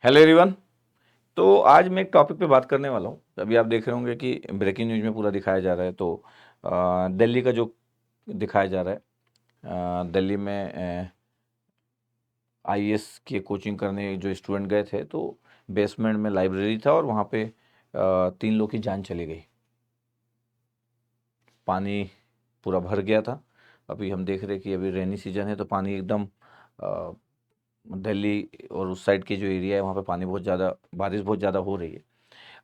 Hello everyone. तो आज मैं एक टॉपिक पे बात करने वाला हूँ। अभी आप देख रहे होंगे कि ब्रेकिंग न्यूज़ में पूरा दिखाया जा रहा है। तो दिल्ली का जो दिखाया जा रहा है, दिल्ली में आईएएस की कोचिंग करने जो स्टूडेंट गए थे, तो बेसमेंट में लाइब्रेरी था और वहाँ पे 3 लोग की जान चली गई। पानी पूरा भर गया था। अभी हम देख रहे हैं कि अभी रेनी सीजन है, तो पानी एकदम अ, दिल्ली और उस साइड के जो एरिया है वहाँ पे पानी बहुत ज़्यादा, बारिश बहुत ज़्यादा हो रही है।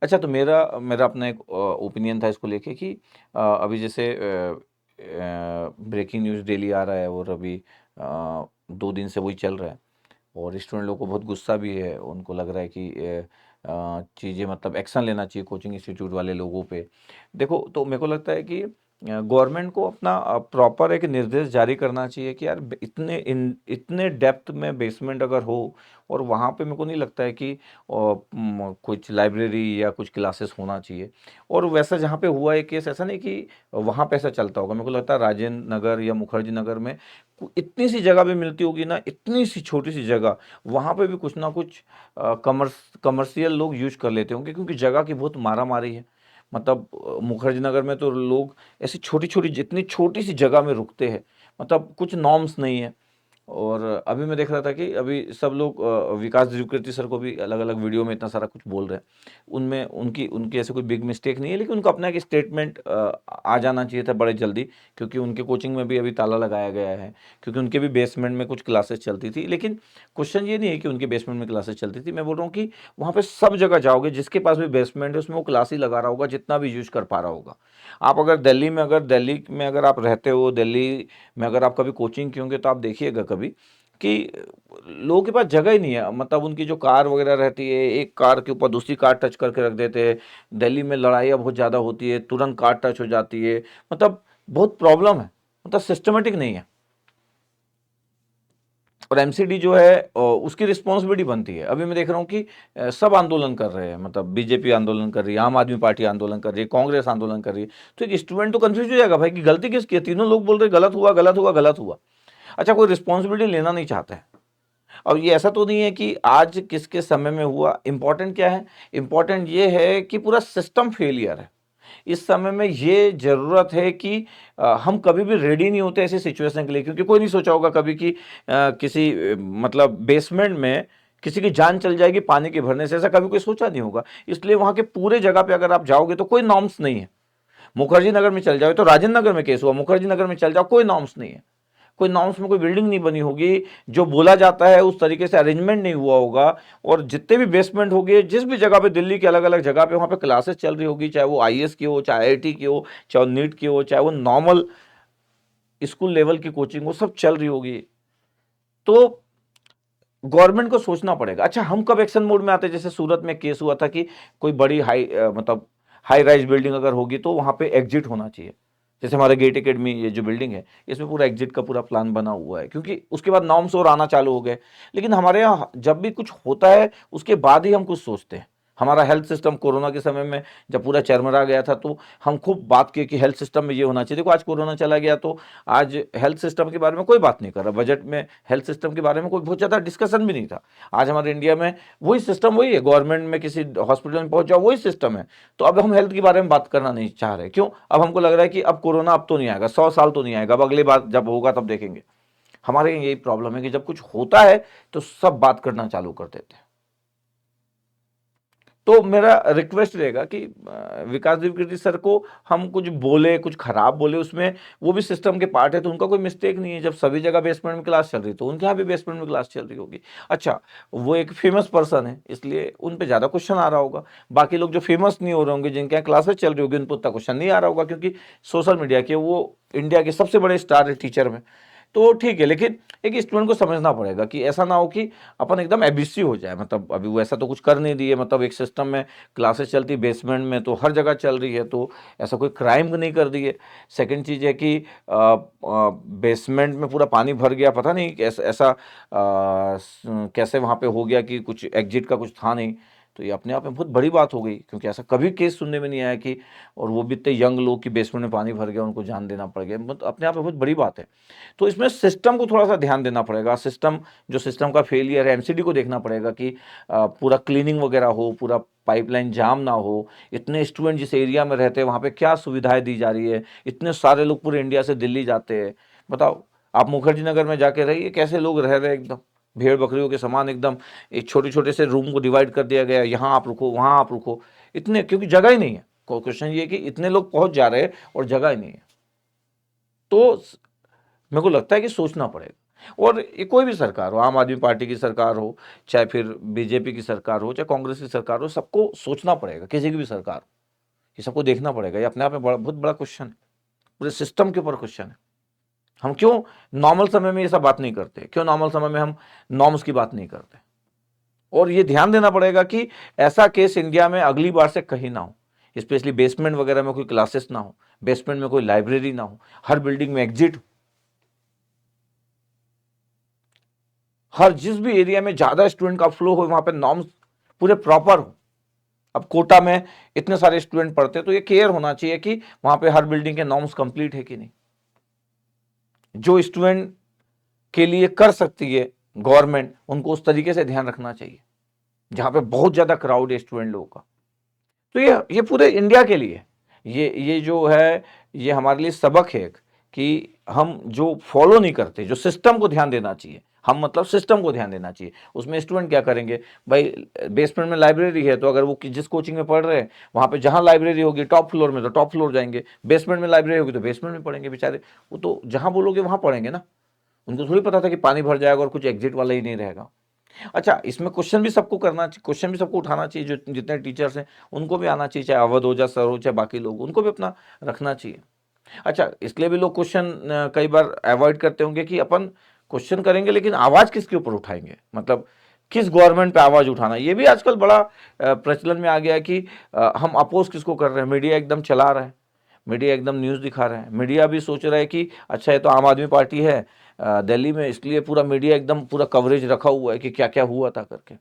अच्छा, तो मेरा मेरा अपना एक ओपिनियन था इसको लेके कि अभी जैसे ब्रेकिंग न्यूज़ डेली आ रहा है और अभी 2 दिन से वही चल रहा है और स्टूडेंट लोगों को बहुत गुस्सा भी है। उनको लग रहा है कि चीज़ें मतलब एक्शन लेना चाहिए कोचिंग इंस्टीट्यूट वाले लोगों पे। देखो, तो मेरे को लगता है कि गवर्नमेंट को अपना प्रॉपर एक निर्देश जारी करना चाहिए कि यार इतने डेप्थ में बेसमेंट अगर हो और वहाँ पे मेरे को नहीं लगता है कि कुछ लाइब्रेरी या कुछ क्लासेस होना चाहिए। और वैसा जहाँ पे हुआ है केस, ऐसा नहीं कि वहाँ पे ऐसा चलता होगा। मेरे को लगता है राजेंद्र नगर या मुखर्जी नगर में इतनी सी जगह भी मिलती होगी ना, इतनी सी छोटी सी जगह, वहाँ पे भी कुछ ना कुछ कमर्शियल लोग यूज कर लेते होंगे, क्योंकि जगह की बहुत मारा मारी है। मतलब मुखर्जी नगर में तो लोग ऐसी छोटी छोटी, जितनी छोटी सी जगह में रुकते हैं, मतलब कुछ नॉर्म्स नहीं है। और अभी मैं देख रहा था कि अभी सब लोग विकास द्विवेदी सर को भी अलग अलग वीडियो में इतना सारा कुछ बोल रहे हैं। उनमें उनकी उनकी ऐसे कोई बिग मिस्टेक नहीं है, लेकिन उनको अपना एक स्टेटमेंट आ जाना चाहिए था बड़े जल्दी, क्योंकि उनके कोचिंग में भी अभी ताला लगाया गया है, क्योंकि उनके भी बेसमेंट में कुछ क्लासेस चलती थी। लेकिन क्वेश्चन ये नहीं है कि उनके बेसमेंट में क्लासेस चलती थी, मैं बोल रहा हूँ कि वहाँ पे सब जगह जाओगे, जिसके पास भी बेसमेंट है उसमें वो क्लास ही लगा रहा होगा, जितना भी यूज कर पा रहा होगा। आप अगर दिल्ली में अगर आप रहते हो, दिल्ली में अगर आप कभी कोचिंग किए होंगे, तो आप देखिएगा कभी कि लोगों के पास जगह ही नहीं है। मतलब उनकी जो कार वगैरह रहती है, एक कार के ऊपर दूसरी कार टच करके रख देते हैं। दिल्ली में लड़ाइयाँ बहुत ज़्यादा होती है, तुरंत कार टच हो जाती है। मतलब बहुत प्रॉब्लम है, मतलब सिस्टमेटिक नहीं है। और एमसीडी जो है उसकी रिस्पॉन्सिबिलिटी बनती है। अभी मैं देख रहा हूँ कि सब आंदोलन कर रहे हैं, मतलब बीजेपी आंदोलन कर रही है, आम आदमी पार्टी आंदोलन कर रही है, कांग्रेस आंदोलन कर रही है। तो एक स्टूडेंट तो कंफ्यूज हो जाएगा भाई कि गलती किसकी है। तीनों लोग बोल रहे गलत हुआ, गलत हुआ, गलत हुआ। अच्छा, कोई रिस्पॉन्सिबिलिटी लेना नहीं चाहता है। और ये ऐसा तो नहीं है कि आज किसके समय में हुआ। इंपॉर्टेंट क्या है? इंपॉर्टेंट ये है कि पूरा सिस्टम फेलियर है। इस समय में ये जरूरत है कि हम कभी भी रेडी नहीं होते ऐसी सिचुएशन के लिए, क्योंकि कोई नहीं सोचा होगा कभी कि किसी मतलब बेसमेंट में किसी की जान चल जाएगी पानी के भरने से। ऐसा कभी कोई सोचा नहीं होगा। इसलिए वहां के पूरे जगह पे अगर आप जाओगे तो कोई नॉर्म्स नहीं है। मुखर्जी नगर में चल जाओ, तो राजेंद्र नगर में केस हुआ, मुखर्जी नगर में चल जाओ, कोई नॉर्म्स नहीं है। कोई नॉर्म्स में कोई बिल्डिंग नहीं बनी होगी, जो बोला जाता है उस तरीके से अरेंजमेंट नहीं हुआ होगा। और जितने भी बेसमेंट होंगे, जिस भी जगह पे दिल्ली के अलग अलग जगह पे वहाँ पे क्लासेस चल रही होगी, चाहे वो आईएएस की हो, चाहे आईआईटी की हो, चाहे वो नीट की हो, चाहे वो नॉर्मल स्कूल लेवल की कोचिंग हो, सब चल रही होगी। तो गवर्नमेंट को सोचना पड़ेगा। अच्छा, हम कब एक्शन मोड में आते हैं? जैसे सूरत में केस हुआ था कि कोई बड़ी मतलब हाई राइज बिल्डिंग अगर होगी तो वहाँ पे एग्जिट होना चाहिए। जैसे हमारे गेट एकेडमी ये जो बिल्डिंग है, इसमें पूरा एग्जिट का पूरा प्लान बना हुआ है, क्योंकि उसके बाद नॉर्म्स और आना चालू हो गए। लेकिन हमारे यहाँ जब भी कुछ होता है उसके बाद ही हम कुछ सोचते हैं। हमारा हेल्थ सिस्टम कोरोना के समय में जब पूरा चरमरा गया था, तो हम खूब बात किए कि हेल्थ सिस्टम में ये होना चाहिए। देखो, आज कोरोना चला गया तो आज हेल्थ सिस्टम के बारे में कोई बात नहीं कर रहा। बजट में हेल्थ सिस्टम के बारे में कोई बहुत ज़्यादा डिस्कशन भी नहीं था। आज हमारे इंडिया में वही सिस्टम वही है, गवर्नमेंट में किसी हॉस्पिटल में पहुंच जाओ वही सिस्टम है। तो अब हम हेल्थ के बारे में बात करना नहीं चाह रहे। क्यों? अब हमको लग रहा है कि अब कोरोना अब तो नहीं आएगा, 100 साल तो नहीं आएगा, अब अगली बार जब होगा तब देखेंगे। हमारे यहाँ यही प्रॉब्लम है कि जब कुछ होता है तो सब बात करना चालू कर देते हैं। तो मेरा रिक्वेस्ट रहेगा कि विकास द्विवेदी सर को हम कुछ बोले, कुछ खराब बोले, उसमें वो भी सिस्टम के पार्ट है, तो उनका कोई मिस्टेक नहीं है। जब सभी जगह बेसमेंट में क्लास चल रही तो उनके यहाँ भी बेसमेंट में क्लास चल रही होगी। अच्छा, वो एक फेमस पर्सन है, इसलिए उन पे ज़्यादा क्वेश्चन आ रहा होगा। बाकी लोग जो फेमस नहीं हो रहे होंगे, जिनके यहाँ क्लासेस चल रही होगी, उन पर उतना क्वेश्चन नहीं आ रहा होगा, क्योंकि सोशल मीडिया के वो इंडिया के सबसे बड़े स्टार है टीचर में। तो ठीक है, लेकिन एक स्टूडेंट को समझना पड़ेगा कि ऐसा ना हो कि अपन एकदम एबीसी हो जाए। मतलब अभी वो ऐसा तो कुछ कर नहीं दिए, मतलब एक सिस्टम में क्लासेस चलती बेसमेंट में तो हर जगह चल रही है, तो ऐसा कोई क्राइम नहीं कर दिए। सेकंड चीज़ है कि बेसमेंट में पूरा पानी भर गया, पता नहीं ऐसा कैसे वहाँ पे हो गया कि कुछ एग्जिट का कुछ था नहीं। तो ये अपने आप में बहुत बड़ी बात हो गई, क्योंकि ऐसा कभी केस सुनने में नहीं आया कि, और वो भी इतने यंग लोग की बेसमेंट में पानी भर गया, उनको जान देना पड़ गया, मतलब अपने आप में बहुत बड़ी बात है। तो इसमें सिस्टम को थोड़ा सा ध्यान देना पड़ेगा, सिस्टम का फेलियर है, एमसीडी को देखना पड़ेगा कि पूरा क्लीनिंग वगैरह हो, पूरा पाइपलाइन जाम ना हो, इतने स्टूडेंट जिस एरिया में रहते हैं वहाँ पे क्या सुविधाएं दी जा रही है, इतने सारे लोग पूरे इंडिया से दिल्ली जाते हैं। बताओ, आप मुखर्जी नगर में जाके रहिए, कैसे लोग रह रहे हैं एकदम भेड़ बकरियों के समान, एकदम एक छोटे छोटे से रूम को डिवाइड कर दिया गया, यहाँ आप रुको, वहाँ आप रुको, इतने, क्योंकि जगह ही नहीं है। क्वेश्चन ये है कि इतने लोग पहुंच जा रहे हैं और जगह ही नहीं है। तो मेरे को लगता है कि सोचना पड़ेगा, और ये कोई भी सरकार हो, आम आदमी पार्टी की सरकार हो, चाहे फिर बीजेपी की सरकार हो, चाहे कांग्रेस की सरकार हो, सबको सोचना पड़ेगा, किसी की भी सरकार हो, ये सबको देखना पड़ेगा। ये अपने आप में बहुत बड़ा क्वेश्चन है, पूरे सिस्टम के ऊपर क्वेश्चन है। हम क्यों नॉर्मल समय में ये सब बात नहीं करते, क्यों नॉर्मल समय में हम नॉर्म्स की बात नहीं करते? और ये ध्यान देना पड़ेगा कि ऐसा केस इंडिया में अगली बार से कहीं ना हो, स्पेशली बेसमेंट वगैरह में कोई क्लासेस ना हो, बेसमेंट में कोई लाइब्रेरी ना हो, हर बिल्डिंग में एग्जिट हो, हर जिस भी एरिया में ज्यादा स्टूडेंट का फ्लो हो वहां पे नॉर्म्स पूरे प्रॉपर हो। अब कोटा में इतने सारे स्टूडेंट पढ़ते हैं, तो ये केयर होना चाहिए कि वहां पे हर बिल्डिंग के नॉर्म्स कंप्लीट है कि नहीं। जो स्टूडेंट के लिए कर सकती है गवर्नमेंट, उनको उस तरीके से ध्यान रखना चाहिए। जहां पे बहुत ज्यादा क्राउड है स्टूडेंट लोगों का, तो ये पूरे इंडिया के लिए ये जो है, ये हमारे लिए सबक है कि हम जो फॉलो नहीं करते, जो सिस्टम को ध्यान देना चाहिए, हम मतलब सिस्टम को ध्यान देना चाहिए। उसमें स्टूडेंट क्या करेंगे भाई, बेसमेंट में लाइब्रेरी है, तो अगर वो जिस कोचिंग में पढ़ रहे हैं वहाँ पे जहाँ लाइब्रेरी होगी टॉप फ्लोर में, तो टॉप फ्लोर जाएंगे, बेसमेंट में लाइब्रेरी होगी तो बेसमेंट में पढ़ेंगे बेचारे। वो तो जहाँ बोलोगे वहाँ पढ़ेंगे ना, उनको थोड़ी पता था कि पानी भर जाएगा और कुछ एग्जिट वाला ही नहीं रहेगा। अच्छा, इसमें क्वेश्चन भी सबको करना चाहिए, क्वेश्चन भी सबको उठाना चाहिए, जो जितने टीचर्स हैं उनको भी आना चाहिए, चाहे अवध ओझा सर हो, चाहे बाकी लोग, उनको भी अपना रखना चाहिए। अच्छा, इसलिए भी लोग क्वेश्चन कई बार अवॉइड करते होंगे कि अपन क्वेश्चन करेंगे लेकिन आवाज किसके ऊपर उठाएंगे, मतलब किस गवर्नमेंट पे आवाज उठाना। ये भी आजकल बड़ा प्रचलन में आ गया है कि हम अपोज किसको कर रहे हैं। मीडिया एकदम चला रहा है, मीडिया एकदम न्यूज़ दिखा रहा है, मीडिया भी सोच रहा है कि अच्छा ये तो आम आदमी पार्टी है दिल्ली में, इसलिए पूरा मीडिया एकदम पूरा कवरेज रखा हुआ है कि क्या क्या हुआ था करके।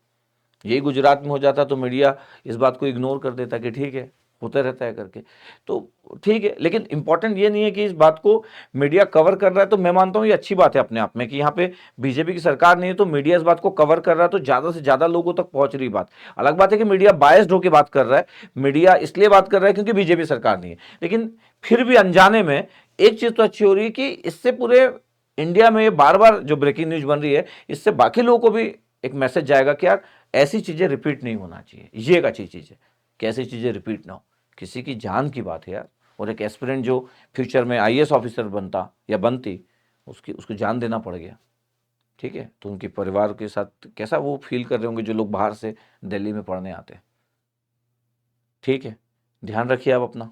यही गुजरात में हो जाता तो मीडिया इस बात को इग्नोर कर देता कि ठीक है, होता रहता है करके, तो ठीक है। लेकिन इंपॉर्टेंट ये नहीं है कि इस बात को मीडिया कवर कर रहा है, तो मैं मानता हूँ ये अच्छी बात है अपने आप में कि यहाँ पे बीजेपी की सरकार नहीं है तो मीडिया इस बात को कवर कर रहा है, तो ज़्यादा से ज़्यादा लोगों तक पहुँच रही बात। अलग बात है कि मीडिया बायस्ड होकर बात कर रहा है, मीडिया इसलिए बात कर रहा है क्योंकि बीजेपी सरकार नहीं है, लेकिन फिर भी अनजाने में एक चीज़ तो अच्छी हो रही है कि इससे पूरे इंडिया में ये बार बार जो ब्रेकिंग न्यूज बन रही है, इससे बाकी लोगों को भी एक मैसेज जाएगा कि यार ऐसी चीज़ें रिपीट नहीं होना चाहिए। ये एक अच्छी चीज़ है कि ऐसी चीज़ें रिपीट ना हो, किसी की जान की बात है यार, और एक एस्पिरेंट जो फ्यूचर में आईएएस ऑफिसर बनता या बनती, उसको जान देना पड़ गया, ठीक है। तो उनके परिवार के साथ कैसा वो फील कर रहे होंगे जो लोग बाहर से दिल्ली में पढ़ने आते हैं, ठीक है। ध्यान रखिए आप अपना,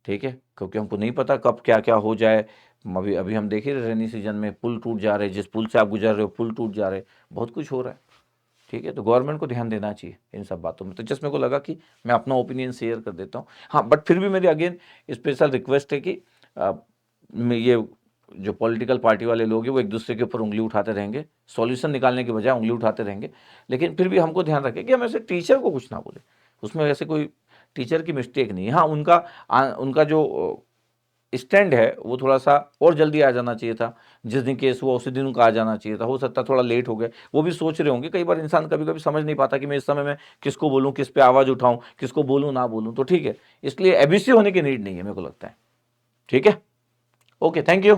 ठीक है, क्योंकि हमको नहीं पता कब क्या क्या हो जाए। अभी अभी हम देख ही रहे रेनी सीजन में पुल टूट जा रहे हैं, जिस पुल से आप गुजर रहे हो पुल टूट जा रहे हैं, बहुत कुछ हो रहा है, ठीक है। तो गवर्नमेंट को ध्यान देना चाहिए इन सब बातों में। तो जस्ट मेरे को लगा कि मैं अपना ओपिनियन शेयर कर देता हूँ। हाँ, बट फिर भी मेरी अगेन स्पेशल रिक्वेस्ट है कि ये जो पॉलिटिकल पार्टी वाले लोग हैं वो एक दूसरे के ऊपर उंगली उठाते रहेंगे, सॉल्यूशन निकालने के बजाय उंगली उठाते रहेंगे। लेकिन फिर भी हमको ध्यान रखें कि हम ऐसे टीचर को कुछ ना बोले, उसमें ऐसे कोई टीचर की मिस्टेक नहीं है। हाँ, उनका जो स्टैंड है वो थोड़ा सा और जल्दी आ जाना चाहिए था, जिस दिन केस हुआ उसी दिन उनका आ जाना चाहिए था। हो सकता है थोड़ा लेट हो गए, वो भी सोच रहे होंगे। कई बार इंसान कभी कभी समझ नहीं पाता कि मैं इस समय में किसको बोलूँ, किस पे आवाज़ उठाऊँ, किसको बोलूँ ना बोलूँ, तो ठीक है। इसलिए एबीसी होने की नीड नहीं है मेरे को लगता है, ठीक है। Okay, thank you.